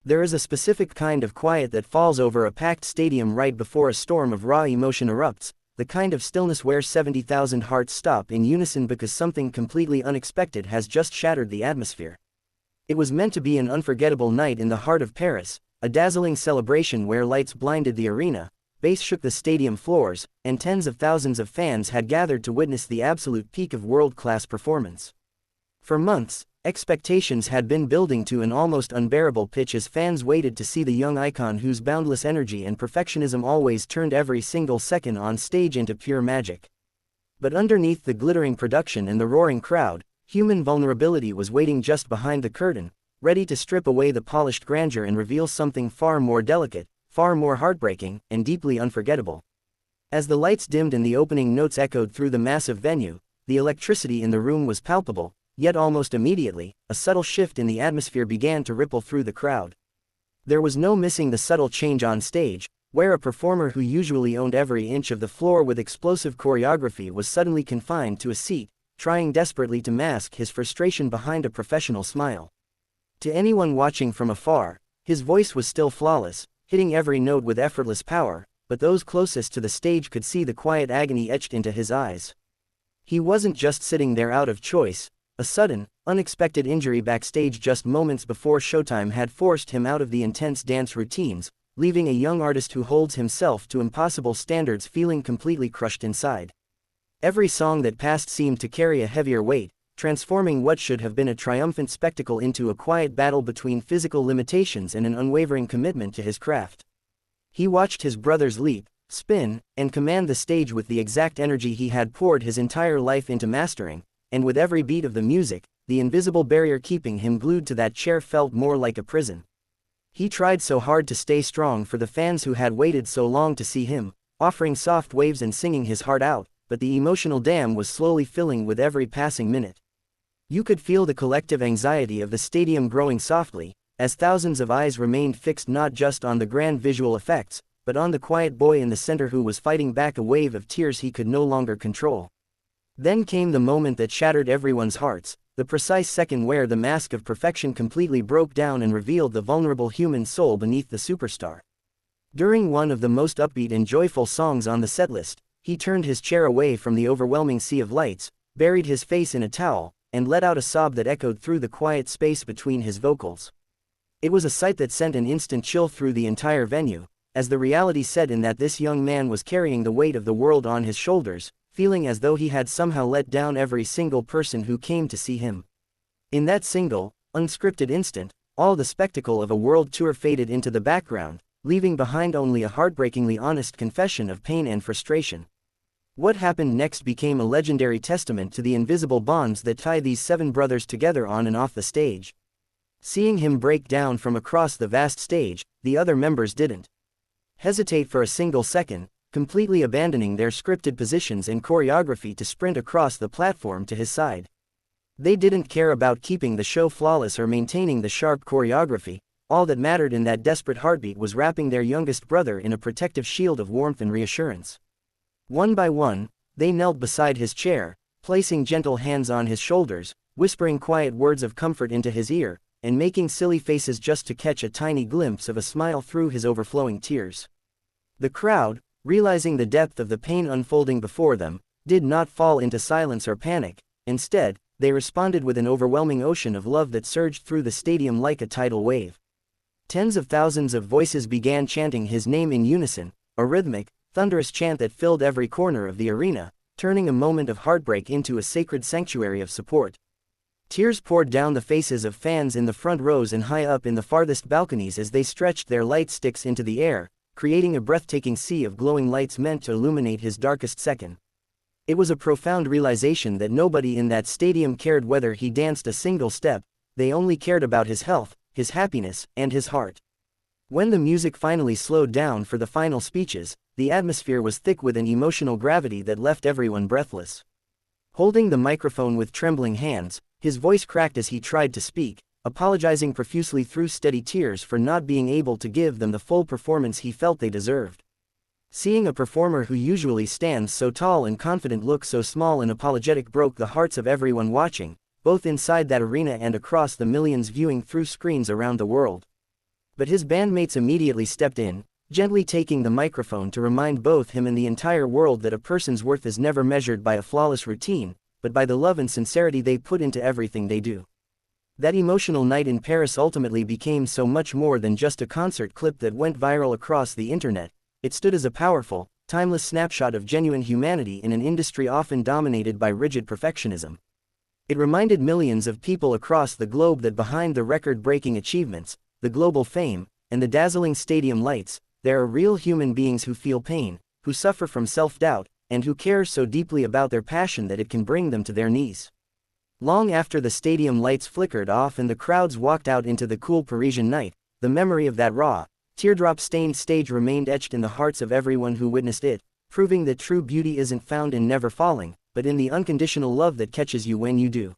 There is a specific kind of quiet that falls over a packed stadium right before a storm of raw emotion erupts, the kind of stillness where 70,000 hearts stop in unison because something completely unexpected has just shattered the atmosphere. It was meant to be an unforgettable night in the heart of Paris, a dazzling celebration where lights blinded the arena, bass shook the stadium floors, and tens of thousands of fans had gathered to witness the absolute peak of world-class performance. For months, expectations had been building to an almost unbearable pitch as fans waited to see the young icon whose boundless energy and perfectionism always turned every single second on stage into pure magic. But underneath the glittering production and the roaring crowd, human vulnerability was waiting just behind the curtain, ready to strip away the polished grandeur and reveal something far more delicate, far more heartbreaking, and deeply unforgettable. As the lights dimmed and the opening notes echoed through the massive venue, the electricity in the room was palpable. Yet almost immediately, a subtle shift in the atmosphere began to ripple through the crowd. There was no missing the subtle change on stage, where a performer who usually owned every inch of the floor with explosive choreography was suddenly confined to a seat, trying desperately to mask his frustration behind a professional smile. To anyone watching from afar, his voice was still flawless, hitting every note with effortless power, but those closest to the stage could see the quiet agony etched into his eyes. He wasn't just sitting there out of choice. A sudden, unexpected injury backstage just moments before showtime had forced him out of the intense dance routines, leaving a young artist who holds himself to impossible standards feeling completely crushed inside. Every song that passed seemed to carry a heavier weight, transforming what should have been a triumphant spectacle into a quiet battle between physical limitations and an unwavering commitment to his craft. He watched his brothers leap, spin, and command the stage with the exact energy he had poured his entire life into mastering. And with every beat of the music, the invisible barrier keeping him glued to that chair felt more like a prison. He tried so hard to stay strong for the fans who had waited so long to see him, offering soft waves and singing his heart out, but the emotional dam was slowly filling with every passing minute. You could feel the collective anxiety of the stadium growing softly, as thousands of eyes remained fixed not just on the grand visual effects, but on the quiet boy in the center who was fighting back a wave of tears he could no longer control. Then came the moment that shattered everyone's hearts, the precise second where the mask of perfection completely broke down and revealed the vulnerable human soul beneath the superstar. During one of the most upbeat and joyful songs on the setlist, he turned his chair away from the overwhelming sea of lights, buried his face in a towel, and let out a sob that echoed through the quiet space between his vocals. It was a sight that sent an instant chill through the entire venue, as the reality set in that this young man was carrying the weight of the world on his shoulders, feeling as though he had somehow let down every single person who came to see him. In that single, unscripted instant, all the spectacle of a world tour faded into the background, leaving behind only a heartbreakingly honest confession of pain and frustration. What happened next became a legendary testament to the invisible bonds that tie these 7 brothers together on and off the stage. Seeing him break down from across the vast stage, the other members didn't hesitate for a single second, completely abandoning their scripted positions and choreography to sprint across the platform to his side. They didn't care about keeping the show flawless or maintaining the sharp choreography. All that mattered in that desperate heartbeat was wrapping their youngest brother in a protective shield of warmth and reassurance. One by one, they knelt beside his chair, placing gentle hands on his shoulders, whispering quiet words of comfort into his ear, and making silly faces just to catch a tiny glimpse of a smile through his overflowing tears. The crowd, realizing the depth of the pain unfolding before them, did not fall into silence or panic. Instead, they responded with an overwhelming ocean of love that surged through the stadium like a tidal wave. Tens of thousands of voices began chanting his name in unison, a rhythmic, thunderous chant that filled every corner of the arena, turning a moment of heartbreak into a sacred sanctuary of support. Tears poured down the faces of fans in the front rows and high up in the farthest balconies as they stretched their light sticks into the air, creating a breathtaking sea of glowing lights meant to illuminate his darkest second. It was a profound realization that nobody in that stadium cared whether he danced a single step, they only cared about his health, his happiness, and his heart. When the music finally slowed down for the final speeches, the atmosphere was thick with an emotional gravity that left everyone breathless. Holding the microphone with trembling hands, his voice cracked as he tried to speak, apologizing profusely through steady tears for not being able to give them the full performance he felt they deserved. Seeing a performer who usually stands so tall and confident look so small and apologetic broke the hearts of everyone watching, both inside that arena and across the millions viewing through screens around the world. But his bandmates immediately stepped in, gently taking the microphone to remind both him and the entire world that a person's worth is never measured by a flawless routine, but by the love and sincerity they put into everything they do. That emotional night in Paris ultimately became so much more than just a concert clip that went viral across the internet. It stood as a powerful, timeless snapshot of genuine humanity in an industry often dominated by rigid perfectionism. It reminded millions of people across the globe that behind the record-breaking achievements, the global fame, and the dazzling stadium lights, there are real human beings who feel pain, who suffer from self-doubt, and who care so deeply about their passion that it can bring them to their knees. Long after the stadium lights flickered off and the crowds walked out into the cool Parisian night, the memory of that raw, teardrop-stained stage remained etched in the hearts of everyone who witnessed it, proving that true beauty isn't found in never falling, but in the unconditional love that catches you when you do.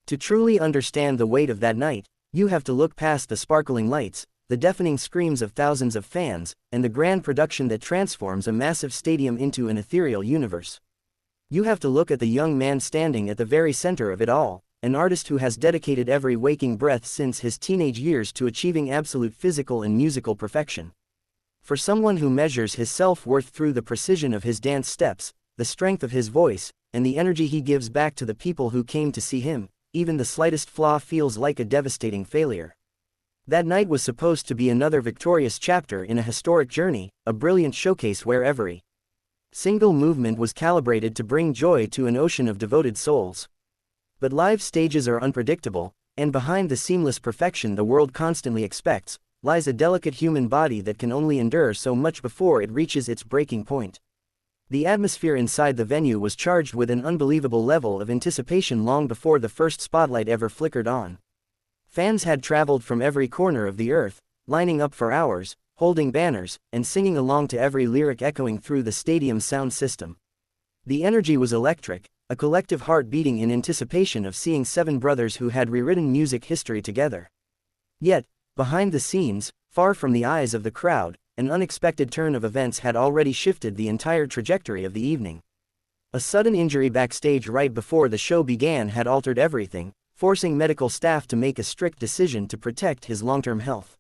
To truly understand the weight of that night, you have to look past the sparkling lights, the deafening screams of thousands of fans, and the grand production that transforms a massive stadium into an ethereal universe. You have to look at the young man standing at the very center of it all, an artist who has dedicated every waking breath since his teenage years to achieving absolute physical and musical perfection. For someone who measures his self-worth through the precision of his dance steps, the strength of his voice, and the energy he gives back to the people who came to see him, even the slightest flaw feels like a devastating failure. That night was supposed to be another victorious chapter in a historic journey, a brilliant showcase where every single movement was calibrated to bring joy to an ocean of devoted souls. But live stages are unpredictable, and behind the seamless perfection the world constantly expects, lies a delicate human body that can only endure so much before it reaches its breaking point. The atmosphere inside the venue was charged with an unbelievable level of anticipation long before the first spotlight ever flickered on. Fans had traveled from every corner of the earth, lining up for hours, holding banners, and singing along to every lyric echoing through the stadium's sound system. The energy was electric, a collective heart beating in anticipation of seeing seven brothers who had rewritten music history together. Yet, behind the scenes, far from the eyes of the crowd, an unexpected turn of events had already shifted the entire trajectory of the evening. A sudden injury backstage right before the show began had altered everything, forcing medical staff to make a strict decision to protect his long-term health.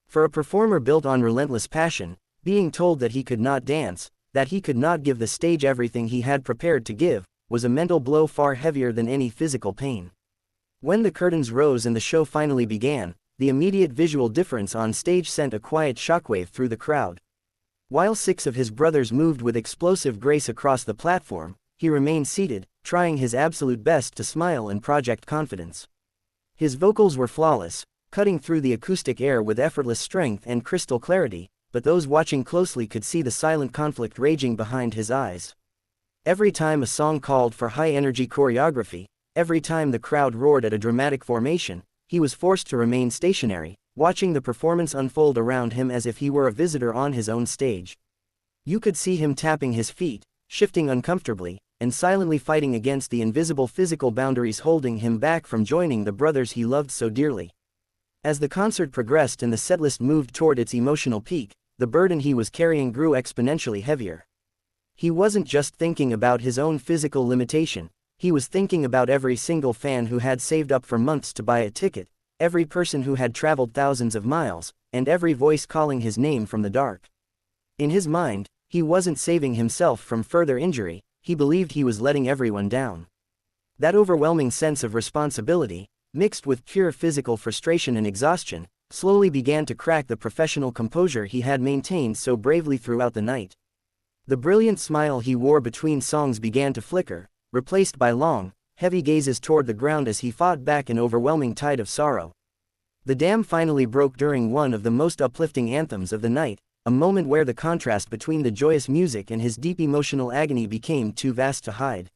For a performer built on relentless passion, being told that he could not dance, that he could not give the stage everything he had prepared to give, was a mental blow far heavier than any physical pain. When the curtains rose and the show finally began, the immediate visual difference on stage sent a quiet shockwave through the crowd. While six of his brothers moved with explosive grace across the platform, he remained seated, trying his absolute best to smile and project confidence. His vocals were flawless, cutting through the acoustic air with effortless strength and crystal clarity, but those watching closely could see the silent conflict raging behind his eyes. Every time a song called for high-energy choreography, every time the crowd roared at a dramatic formation, he was forced to remain stationary, watching the performance unfold around him as if he were a visitor on his own stage. You could see him tapping his feet, shifting uncomfortably, and silently fighting against the invisible physical boundaries holding him back from joining the brothers he loved so dearly. As the concert progressed and the setlist moved toward its emotional peak, the burden he was carrying grew exponentially heavier. He wasn't just thinking about his own physical limitation, he was thinking about every single fan who had saved up for months to buy a ticket, every person who had traveled thousands of miles, and every voice calling his name from the dark. In his mind, he wasn't saving himself from further injury, he believed he was letting everyone down. That overwhelming sense of responsibility, mixed with pure physical frustration and exhaustion, slowly began to crack the professional composure he had maintained so bravely throughout the night. The brilliant smile he wore between songs began to flicker, replaced by long, heavy gazes toward the ground as he fought back an overwhelming tide of sorrow. The dam finally broke during one of the most uplifting anthems of the night, a moment where the contrast between the joyous music and his deep emotional agony became too vast to hide.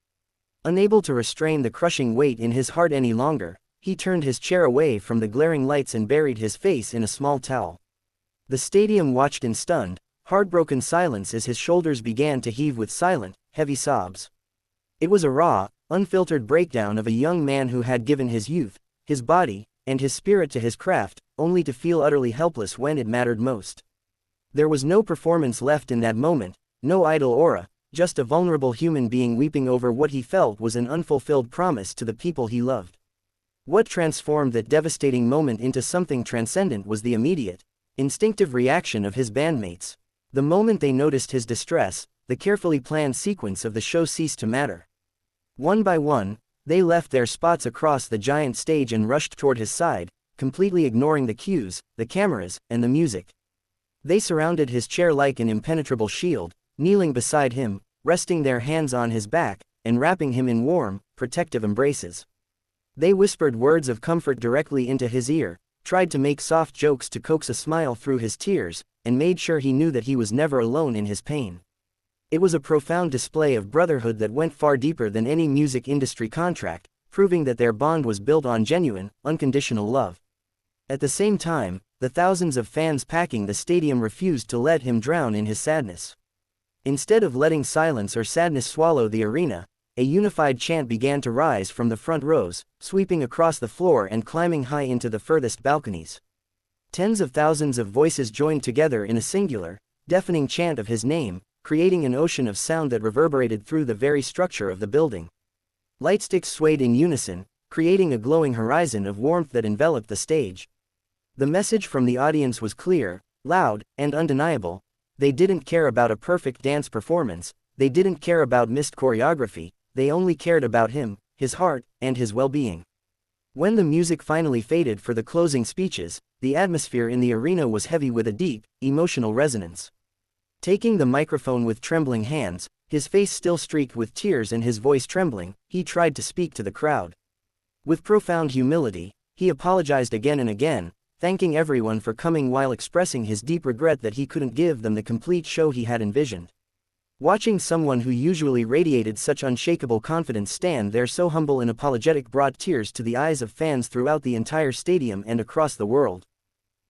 Unable to restrain the crushing weight in his heart any longer, he turned his chair away from the glaring lights and buried his face in a small towel. The stadium watched in stunned, heartbroken silence as his shoulders began to heave with silent, heavy sobs. It was a raw, unfiltered breakdown of a young man who had given his youth, his body, and his spirit to his craft, only to feel utterly helpless when it mattered most. There was no performance left in that moment, no idle aura, just a vulnerable human being weeping over what he felt was an unfulfilled promise to the people he loved. What transformed that devastating moment into something transcendent was the immediate, instinctive reaction of his bandmates. The moment they noticed his distress, the carefully planned sequence of the show ceased to matter. One by one, they left their spots across the giant stage and rushed toward his side, completely ignoring the cues, the cameras, and the music. They surrounded his chair like an impenetrable shield, kneeling beside him, resting their hands on his back, and wrapping him in warm, protective embraces. They whispered words of comfort directly into his ear, tried to make soft jokes to coax a smile through his tears, and made sure he knew that he was never alone in his pain. It was a profound display of brotherhood that went far deeper than any music industry contract, proving that their bond was built on genuine, unconditional love. At the same time, the thousands of fans packing the stadium refused to let him drown in his sadness. Instead of letting silence or sadness swallow the arena, a unified chant began to rise from the front rows, sweeping across the floor and climbing high into the furthest balconies. Tens of thousands of voices joined together in a singular, deafening chant of his name, creating an ocean of sound that reverberated through the very structure of the building. Lightsticks swayed in unison, creating a glowing horizon of warmth that enveloped the stage. The message from the audience was clear, loud, and undeniable. They didn't care about a perfect dance performance, they didn't care about missed choreography, they only cared about him, his heart, and his well-being. When the music finally faded for the closing speeches, the atmosphere in the arena was heavy with a deep, emotional resonance. Taking the microphone with trembling hands, his face still streaked with tears and his voice trembling, he tried to speak to the crowd. With profound humility, he apologized again and again, thanking everyone for coming while expressing his deep regret that he couldn't give them the complete show he had envisioned. Watching someone who usually radiated such unshakable confidence stand there so humble and apologetic brought tears to the eyes of fans throughout the entire stadium and across the world.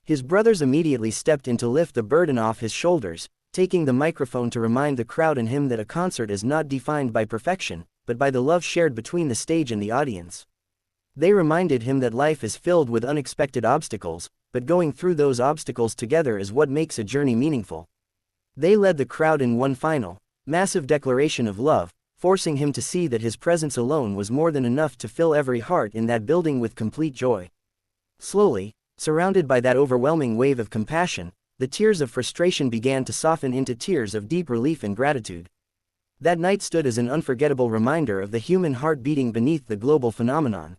His brothers immediately stepped in to lift the burden off his shoulders, taking the microphone to remind the crowd and him that a concert is not defined by perfection, but by the love shared between the stage and the audience. They reminded him that life is filled with unexpected obstacles, but going through those obstacles together is what makes a journey meaningful. They led the crowd in one final, massive declaration of love, forcing him to see that his presence alone was more than enough to fill every heart in that building with complete joy. Slowly, surrounded by that overwhelming wave of compassion, the tears of frustration began to soften into tears of deep relief and gratitude. That night stood as an unforgettable reminder of the human heart beating beneath the global phenomenon.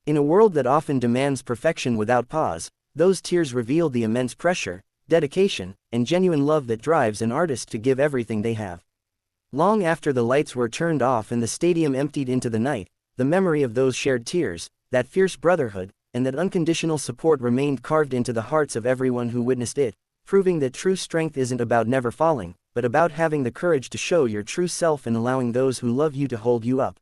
In a world that often demands perfection without pause, those tears revealed the immense pressure, dedication, and genuine love that drives an artist to give everything they have. Long after the lights were turned off and the stadium emptied into the night, the memory of those shared tears, that fierce brotherhood, and that unconditional support remained carved into the hearts of everyone who witnessed it, proving that true strength isn't about never falling, but about having the courage to show your true self and allowing those who love you to hold you up.